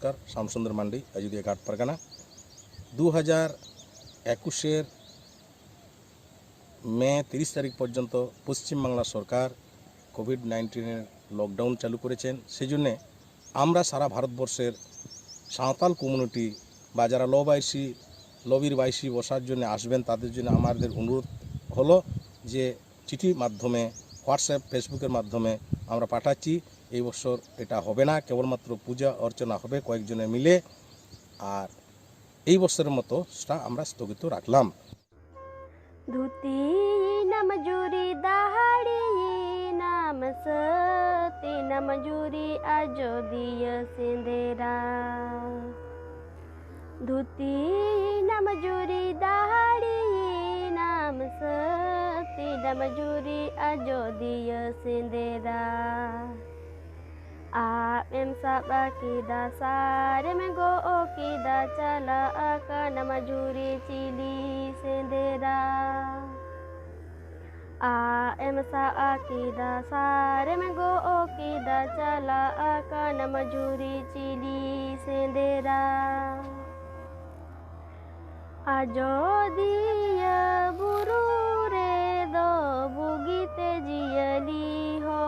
नमस्कार श्यामसुंदर मांडी अयोध्या घाट परगना 2021 मे 30 तारीख पर्यन्त पश्चिम बांगला सरकार कोविड-19 लकडाउन चालू करेছেন। সেজন্য আমরা সারা ভারতবর্ষের সাঁওতাল কমিউনিটি বা যারা লবির বাইশি বসার জন্য আসবেন তাদের জন্য আমাদের অনুরোধ হলো যে চিঠি মাধ্যমে হোয়াটসঅ্যাপ ফেসবুকের মাধ্যমে আমরা পাঠাচ্ছি। এই বছর এটা হবে না, কেবলমাত্র পূজা অর্চনা হবে কয়েকজনে মিলে, আর এই বছরের মতো সেটা আমরা স্থগিত রাখলাম। धुती नम जुरी दहाड़ी नाम सती नम जुरी अयोध्या सिंदेरा धुती नम जुरी दहाड़ी नाम सती नम जुरी अयोध्या सिंदेरा आप एम साबा किदा सारे में गो ओ किदा चला आका नम जुरी चिली सिंदेरा आ एम सा किदा सारे में गो ओ किदा चला आका नम जुरी चिली सिंदेरा अयोध्या बुरु रे दो बुगीते जियली हो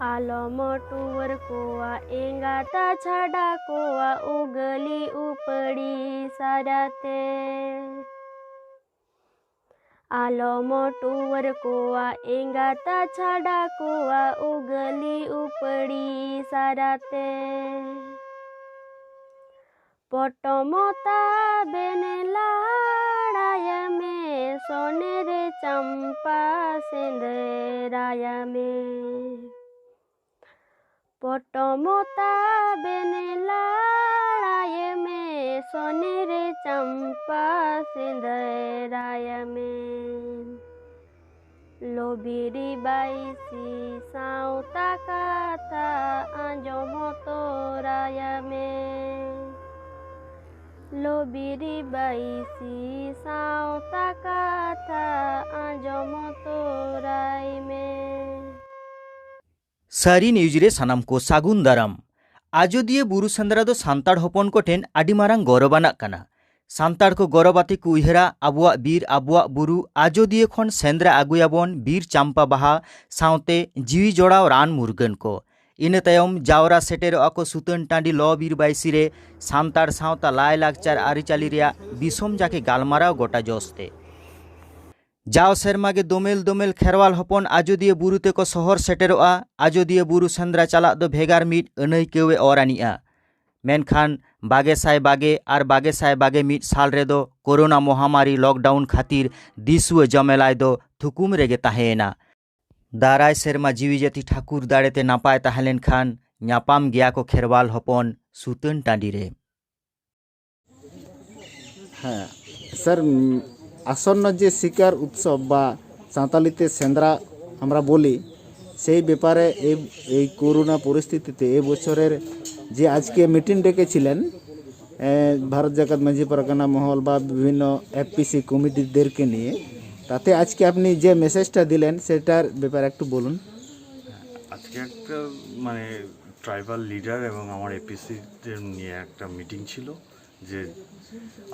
आलम टूवर कोआ एंगाता छड़ा कोआ उगली उपड़ी साराते आलम टूवर कोआ एंगाता छड़ा कोआ उगली उपड़ी साराते पटमता बेनेलाड़ाय में सोनेरे चंपा सिंदराय में पटमता बेनेलाड़ाय में सोनेरे चंपा सिंदराय में लोबिरी बाईसी साउता काथा आंजमो तोराय में लोबिरी बाईसी साउता काथा आंजमो तोराय में सारी न्यूज रे सानाम को सागुन दाराम आजोदिया बुरु सेंद्रा दो सांताड़ हपन को ठेन आडी मारांग गौरवानाग काना। सांताड़ को गौरवाते को उयहरा आबुआ बीर आबुआ बुरु आजोदिया खन सेंद्रा आगुयाबन बीर चांपा बाहा साउते जीवी जोड़ाव रान मुरगन को इन तायम जावरा सेटेरोआ को सुतन टांडी ल बीर बाईसी रे सांताड़ सावता लाय लाकचार आरिचाली रेया बिसम जाके गालमाराव गोटा जोस्ते जाओ सेरमागे दोमेल दोमेल खेरवाल हपन आजोदिया बुरुते को शहर सेटेरोआ आजोदिया बुरु सेंद्रा चालाक दो भेगार मिट अनैकेवे अरानिआ मेनखान 22 और 22 साल रेदो कोरोना महामारी लॉकडाउन खातिर दिसुआ जमेलाय दो थुकुम रेगे ताहेना दाराय सेरमा जीवी जाति ठाकुर दाड़ेते नापाय ताहेलेन खान न्यापाम गया को खेरवाल हपन सुतन टांडी रे। हाँ सर आसन्न जे शिकार उत्सव बा साँतालीते सेंद्रा আমরা বলি সেই ব্যাপারে এই করোনা পরিস্থিতিতে এই বছরের যে আজকে মিটিং ডেকেছিলেন ভারত জাকাত মাঝি পরগনা মহল বা বিভিন্ন এফপিসি কমিটিদেরকে নিয়ে, তাতে আজকে আপনি যে মেসেজটা দিলেন সেটার ব্যাপারে একটু বলুন। আজকে একটা মানে ট্রাইবাল লিডার এবং আমার এপিসিদের নিয়ে একটা মিটিং ছিল যে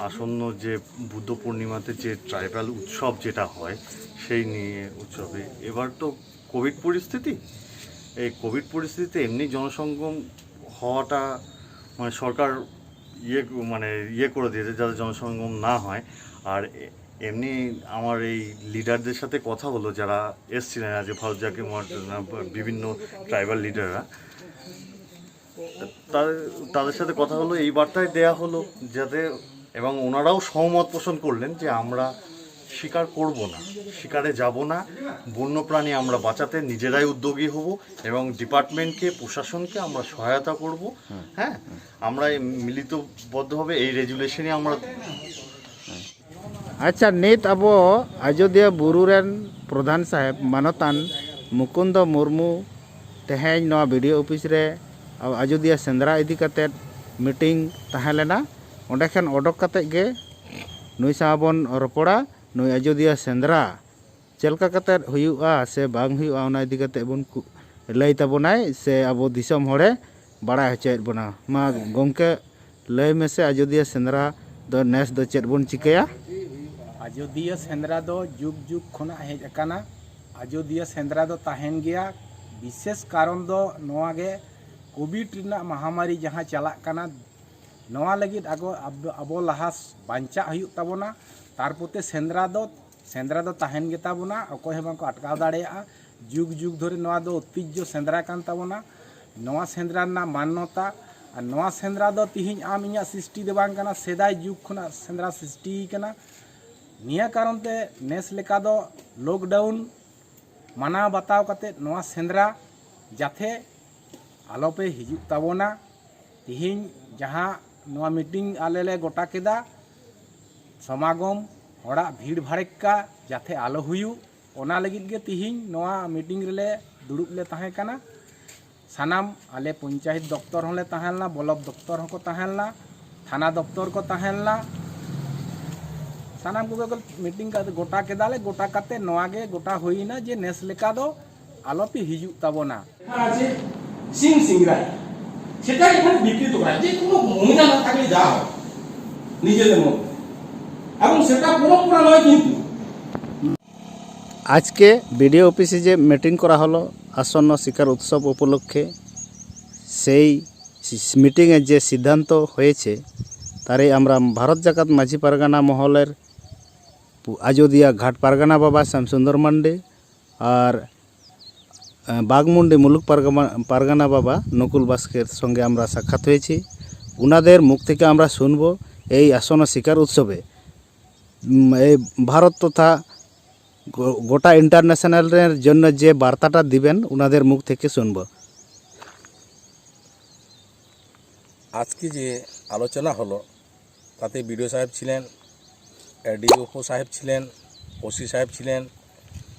আসন্ন যে বুদ্ধ পূর্ণিমাতে যে ট্রাইবাল উৎসব যেটা হয় সেই নিয়ে উৎসবে এবার তো কোভিড পরিস্থিতি, এই কোভিড পরিস্থিতিতে এমনি জনসঙ্গম হওয়াটা মানে সরকার ইয়ে করে দিয়েছে যাতে জনসঙ্গম না হয়। আর এমনি আমার এই লিডারদের সাথে কথা হলো যারা এসছিলেন আজকে ভারত জাতীয় বিভিন্ন ট্রাইবাল লিডাররা, তাদের সাথে কথা হলো এই বার্তায় দেয়া হলো যাতে, এবং ওনারাও সহমত পোষণ করলেন যে আমরা শিকার করব না, শিকারে যাব না, বন্যপ্রাণী আমরা বাঁচাতে নিজেরাই উদ্যোগী হব এবং ডিপার্টমেন্টকে প্রশাসনকে আমরা সহায়তা করব। হ্যাঁ, আমরা মিলিতবদ্ধভাবে এই রেজুলেশনে আমরা। আচ্ছা নিত আবো আযোধ্যা বুরুরেন প্রধান সাহেব মানতান মুকুন্দ মুর্মু তেহেñ নয়া ভিডিও অফিস রে আযোধ্যা সেন্দ্রা ইদি কাতে মিটিং তাহেলেনা ওঁডে খান অডক কাতে গে নুই সাবন রপড়া নুই আযোধ্যা সেন্দ্রা चलका कते हुआ से बांग हुआ ओना इदी कते बन ᱞᱟᱹᱭ ᱛᱟᱵᱚᱱᱟᱭ ᱥᱮ ᱟᱵᱚ ᱫᱤᱥᱚᱢ ᱦᱚᱲᱮ ᱵᱟᱲᱟᱭ ᱦᱚᱪᱚᱭᱮᱫ ᱵᱚᱱᱟ᱾ ᱢᱟ ᱜᱚᱢᱠᱮ ᱞᱟᱹᱭ ᱢᱮᱥᱮ ᱟᱡᱚᱫᱤᱭᱟᱹ ᱥᱮᱸᱫᱽᱨᱟ ᱫᱚ ᱱᱮᱥ ᱫᱚ ᱪᱮᱫ ᱵᱚᱱ ᱪᱤᱠᱟᱹᱭᱟ? ᱟᱡᱚᱫᱤᱭᱟᱹ ᱥᱮᱸᱫᱽᱨᱟ ᱫᱚ ᱡᱩᱜᱽ ᱡᱩᱜᱽ ᱠᱷᱚᱱᱟᱜ ᱦᱮᱡ ᱟᱠᱟᱱᱟ। ᱟᱡᱚᱫᱤᱭᱟᱹ ᱥᱮᱸᱫᱽᱨᱟ ᱫᱚ ᱛᱟᱦᱮᱱ ᱜᱮᱭᱟ। ᱵᱤᱥᱮᱥ ᱠᱟᱨᱚᱱ ᱫᱚ ᱱᱚᱣᱟ ᱜᱮ ᱠᱳভিᱰ ᱨᱮᱱᱟᱜ ᱢᱟᱦᱟᱢᱟᱨᱤ ᱡᱟᱦᱟᱸ ᱪᱟᱞᱟᱜ ᱠᱟᱱᱟ, ᱱᱚᱣᱟ ᱞᱟᱹᱜᱤᱫ ᱟᱵᱚ ᱞᱟᱦᱟ ᱵᱟᱧᱪᱟᱜ ᱦᱩᱭᱩᱜ ᱛᱟᱵᱚᱱᱟ। ᱛᱟᱨᱯᱚᱛᱮ ᱥᱮᱸᱫᱽᱨᱟ ᱫᱚ ᱛᱟᱦᱮᱱ ᱜᱮ ᱛᱟᱵᱚᱱᱟ, ᱚᱠᱚᱭ ᱦᱚᱸ ᱵᱟᱝᱠᱚ ᱟᱴᱠᱟᱣ ᱫᱟᱲᱮᱭᱟᱜᱼᱟ। ᱡᱩᱜᱽ ᱡᱩᱜᱽ धरे नवा दो ঐতিহ্য सेंद्रा कान ताबोना। नवा सेंद्रा ना मान्यता और नवा सेंद्रा दो तिहिं आम इᱧᱟᱹᱜ सृष्टि दो बांग काना, सेदाय जुग खुना सेंद्रा सृष्टि काना। निया कारण ते नेस लेका दो लॉकडाउन मानाव बताव कते नवा सेंद्रा जाथे आलोपे हिजुग ताबोना। तिहिं जहाँ नवा मीटिंग आलेले गोटा केदा समागम हड़ा भीड़ भाड़क्का जाथे आलो हुयु, ओना लगिद गे तिहिं नवा मीटिंग रेले दुड़ुब ले ताहें काना। सानाम आले पंचायत दफ्तर होले ताहेलना, ब्लॉक दफ्तर होको ताहेलना, थाना दफ्तर को ताहेलना। सानाम को मीटिंग का गोटा केदाले, गोटा काते नवा गे गोटा होइना जे नेस लेका दो आलोपे हिजुग ताबोना। আছে সিং সিংরাই সেটা এখানে বিকৃত করা যে কোনো মহিলা না থাকলে যা হয় নিজেদের মধ্যে, এবং সেটা পরম্পরা নয়। কিন্তু আজকে বিডিও অফিসে যে মিটিং করা হলো আসন্ন শিকার উৎসব উপলক্ষে, সেই মিটিংয়ে যে সিদ্ধান্ত হয়েছে তারে আমরা ভারত জাকাত মাঝি পারগানা মহলের আজোদিয়া ঘাট পারগানা বাবা শ্যামসুন্দর মান্ডি আর বাগমুন্ডি মুলুক পারগানা বাবা নকুল বাস্কের সঙ্গে আমরা সাক্ষাৎ হয়েছি। উনাদের মুখ থেকে আমরা শুনব এই আসন্ন শিকার উৎসবে এই ভারত তথা গোটা ইন্টারন্যাশনালের জন্য যে বার্তাটা দিবেন উনাদের মুখ থেকে শুনব। আজকে যে আলোচনা হলো তাতে বিডিও সাহেব ছিলেন, ডিওপো সাহেব ছিলেন, ওসি সাহেব ছিলেন,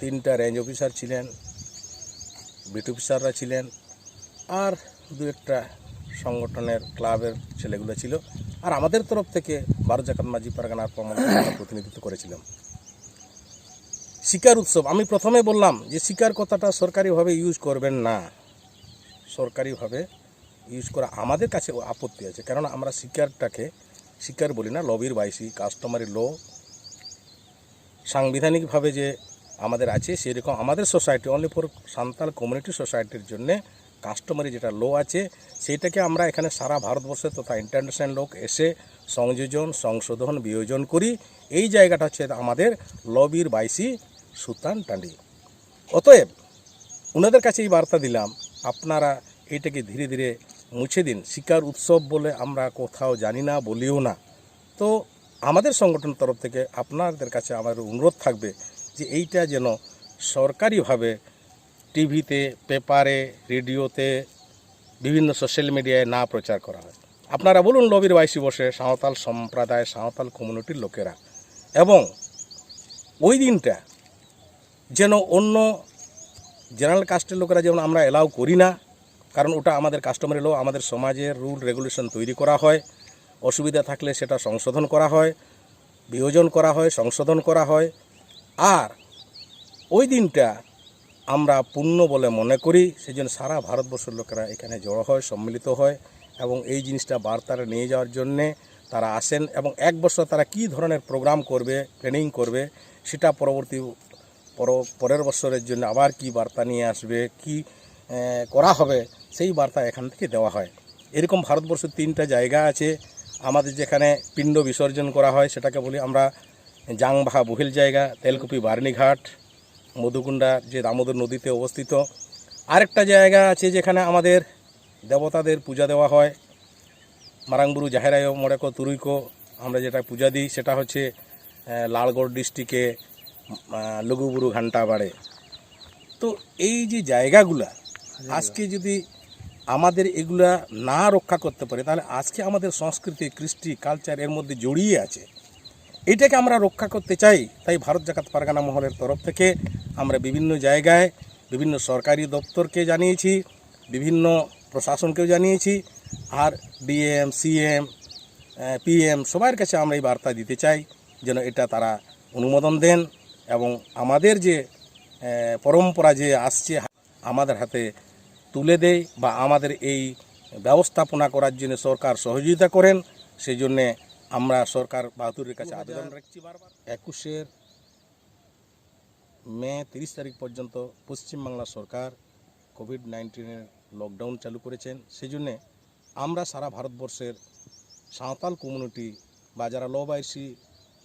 3টা রেঞ্জ অফিসার ছিলেন, বিট অফিসাররা ছিলেন, আর 2-1টা সংগঠনের ক্লাবের ছেলেগুলো ছিল, আর আমাদের তরফ থেকে ভারত জাকাত মাঝি পারগানার প্রতিনিধিত্ব করেছিলাম। শিকার উৎসব আমি প্রথমে বললাম যে শিকার কথাটা সরকারিভাবে ইউজ করবেন না। সরকারিভাবে ইউজ করা আমাদের কাছে আপত্তি আছে, কারণ আমরা শিকারটাকে শিকার বলি না, লবির বাইসি কাস্টমারি ল সাংবিধানিকভাবে যে আমাদের আছে সেরকম আমাদের society only for Santal community সোসাইটির জন্য কাস্টমারি যেটা ল আছে সেইটাকে আমরা এখানে সারা ভারতবর্ষে তথা ইন্টারন্যাশনাল লোক এসে সংযোজন সংশোধন বিয়োজন করি। এই জায়গাটা হচ্ছে আমাদের লবির বাইসি সুতান টান্ডি। অতএব ওনাদের কাছে এই বার্তা দিলাম, আপনারা এইটাকে ধীরে ধীরে মুছে দিন। শিকার উৎসব বলে আমরা কোথাও জানি না, বলিও না। তো আমাদের সংগঠনের তরফ থেকে আপনাদের কাছে আমার অনুরোধ থাকবে যে এইটা যেন সরকারিভাবে টিভিতে, পেপারে, রেডিওতে, বিভিন্ন সোশ্যাল মিডিয়ায় না প্রচার করা হয়। আপনারা বলুন লবির বাইসি বসে সাঁওতাল সম্প্রদায়, সাঁওতাল কমিউনিটির লোকেরা, এবং ওই দিনটা যেন অন্য জেনারেল কাস্টের লোকেরা যেমন আমরা অ্যালাউ করি না, কারণ ওটা আমাদের কাস্টমারি ল, আমাদের সমাজের রুল রেগুলেশন তৈরি করা হয়। অসুবিধা থাকলে সেটা সংশোধন করা হয়, বিয়োজন করা হয়, সংশোধন করা হয়। আর ওই দিনটা আমরা পূর্ণ বলে মনে করি, সেই জন্য সারা ভারতবর্ষের লোকেরা এখানে জড়ো হয়, সম্মিলিত হয়, এবং এই জিনিসটা বার্তাটা নিয়ে যাওয়ার জন্যে তারা আসেন। এবং 1 বছর তারা কী ধরনের প্রোগ্রাম করবে, ট্রেনিং করবে, সেটা পরের বছরের জন্য আবার কি বার্তা নিয়ে আসবে, কি করা হবে, সেই বার্তা এখান থেকে দেওয়া হয়। এরকম ভারতবর্ষের 3টা জায়গা আছে আমাদের যেখানে পিণ্ড বিসর্জন করা হয়, সেটাকে বলি আমরা জাংবাহা বুহিল জায়গা, তেলকুপি বার্নিঘাট, মধুকুণ্ডা যে দামোদর নদীতে অবস্থিত। আরেকটা জায়গা আছে যেখানে আমাদের দেবতাদের পূজা দেওয়া হয়, মারাংবুরু জাহেরায় মড়েকো তুরুইকো আমরা যেটা পূজা দিই, সেটা হচ্ছে লালগড় ডিস্ট্রিক্টে লঘুবুরু ঘান্টাবাড়ে। তো এই যে জায়গাগুলা আজকে যদি আমাদের এগুলা না রক্ষা করতে পারে, তাহলে আজকে আমাদের সংস্কৃতি, কৃষ্টি, কালচার এর মধ্যে জড়িয়ে আছে। এটাকে আমরা রক্ষা করতে চাই। তাই ভারত জাকাত পারগানা মহলের তরফ থেকে আমরা বিভিন্ন জায়গায় বিভিন্ন সরকারি দপ্তরকে জানিয়েছি, বিভিন্ন প্রশাসনকেও জানিয়েছি, আর ডিএম, সিএম, পিএম সবার কাছে আমরা এই বার্তা দিতে চাই যেন এটা তারা অনুমোদন দেন, এবং আমাদের যে পরম্পরা যে আসছে আমাদের হাতে তুলে দেয় বা আমাদের এই ব্যবস্থাপনা করার জন্য সরকার সহযোগিতা করেন। সেই জন্যে আমরা সরকার বাহাদুরের কাছে আবেদন রাখছি বারবার। 21 মে 30 তারিখ পর্যন্ত পশ্চিমবাংলা সরকার কোভিড-19 লকডাউন চালু করেছেন। সেই জন্যে আমরা সারা ভারতবর্ষের সাঁওতাল কমিউনিটি বা যারা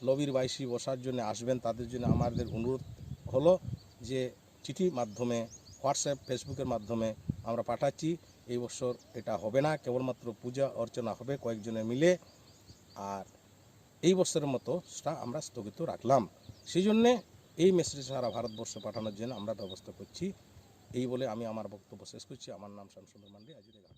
লবির বাইশি বসার জন্য আসবেন, তাদের জন্য আমাদের অনুরোধ হলো যে চিঠি মাধ্যমে, হোয়াটসঅ্যাপ, ফেসবুকের মাধ্যমে আমরা পাঠাচ্ছি। এই বছর এটা হবে না, কেবলমাত্র পূজা অর্চনা হবে কয়েকজনে মিলে। আর এই বছরের মতো আমরা স্থগিত রাখলাম। সেই জন্যে এই মেসেজ সারা ভারতবর্ষে পাঠানোর জন্য আমরা ব্যবস্থা করছি। এই বলে আমি আমার বক্তব্য শেষ করছি। আমার নাম শামসুন্দর মান্ডি, আজিরে ঘাট।